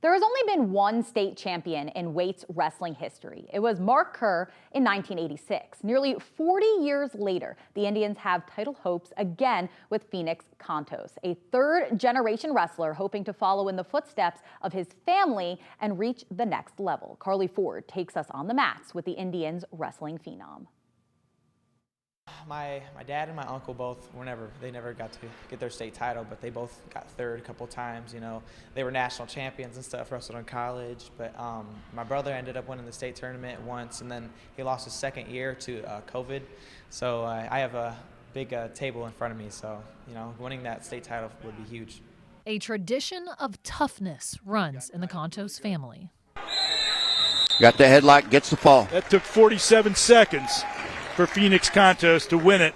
There has only been one state champion in Waite's wrestling history. It was Mark Kerr in 1986. Nearly 40 years later, the Indians have title hopes again with Phoenix Contos, a third-generation wrestler hoping to follow in the footsteps of his family and reach the next level. Carly Ford takes us on the mats with the Indians wrestling phenom. My dad and my uncle both they never got to get their state title, but they both got third a couple times. You know, they were national champions and stuff, wrestled in college. But my brother ended up winning the state tournament once, and then he lost his second year to COVID. So I have a big table in front of me. So you know, winning that state title would be huge. A tradition of toughness runs in the Contos family. Got the headlock, gets the fall. That took 47 seconds for Phoenix Contos to win it.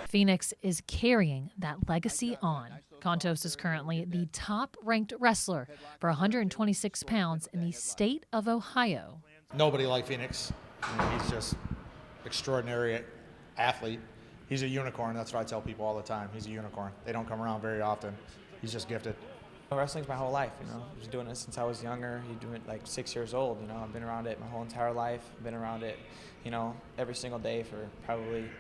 Phoenix is carrying that legacy on. Contos is currently the top-ranked wrestler for 126 pounds in the state of Ohio. Nobody like Phoenix. I mean, he's just extraordinary athlete. He's a unicorn. That's what I tell people all the time. He's a unicorn. They don't come around very often. He's just gifted. Wrestling's my whole life, you know. I was doing it since I was younger. You do it like 6 years old, you know. I've been around it my whole entire life. I've been around it, you know, every single day for probably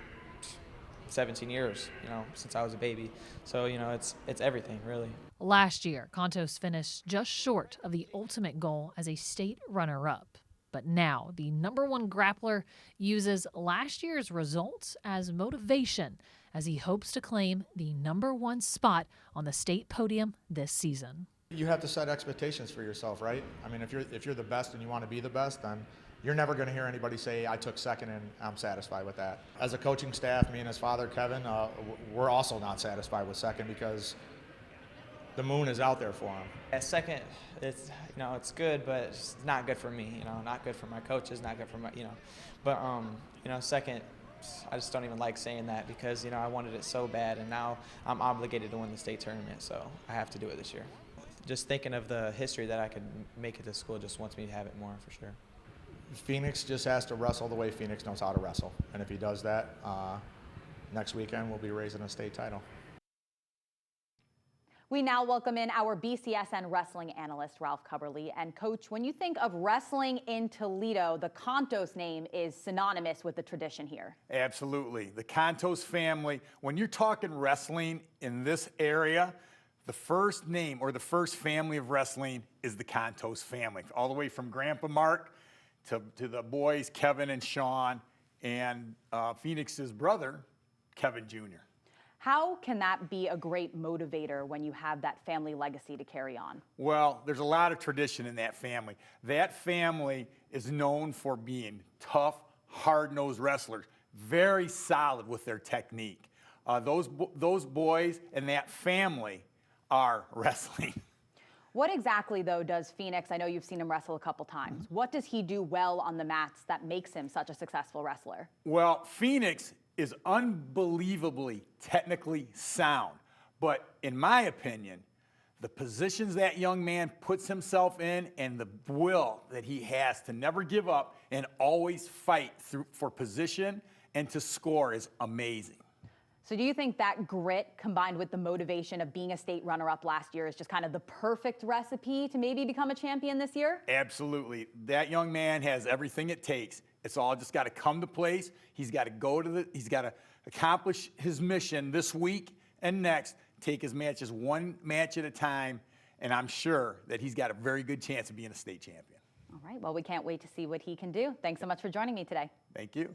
17 years, you know, since I was a baby. So, you know, it's everything, really. Last year, Contos finished just short of the ultimate goal as a state runner-up. But now, the #1 grappler uses last year's results as motivation as he hopes to claim the #1 spot on the state podium this season. You have to set expectations for yourself, right? I mean, if you're the best and you want to be the best, then you're never going to hear anybody say, I took second and I'm satisfied with that. As a coaching staff, me and his father, Kevin, we're also not satisfied with second because the moon is out there for him. At second, it's, you know, it's good, but it's not good for me, you know, not good for my coaches, not good for my, you know. But, you know, second, I just don't even like saying that because, you know, I wanted it so bad and now I'm obligated to win the state tournament, so I have to do it this year. Just thinking of the history that I could make it to school just wants me to have it more for sure. Phoenix just has to wrestle the way Phoenix knows how to wrestle. And if he does that, next weekend we'll be raising a state title. We now welcome in our BCSN wrestling analyst, Ralph Cubberly. And Coach, when you think of wrestling in Toledo, the Contos name is synonymous with the tradition here. Absolutely. The Contos family, when you're talking wrestling in this area, the first name or the first family of wrestling is the Contos family, all the way from Grandpa Mark to the boys, Kevin and Sean, and Phoenix's brother, Kevin Jr. How can that be a great motivator when you have that family legacy to carry on? Well, there's a lot of tradition in that family. That family is known for being tough, hard-nosed wrestlers, very solid with their technique. Those boys and that family are wrestling. What exactly, though, does Phoenix, I know you've seen him wrestle a couple times, what does he do well on the mats that makes him such a successful wrestler? Well, Phoenix is unbelievably technically sound, but in my opinion, the positions that young man puts himself in and the will that he has to never give up and always fight for position and to score is amazing. So do you think that grit combined with the motivation of being a state runner-up last year is just kind of the perfect recipe to maybe become a champion this year? Absolutely. That young man has everything it takes. It's all just got to come to place. He's got to he's got to accomplish his mission this week and next, take his matches one match at a time, and I'm sure that he's got a very good chance of being a state champion. All right, well, we can't wait to see what he can do. Thanks so much for joining me today. Thank you.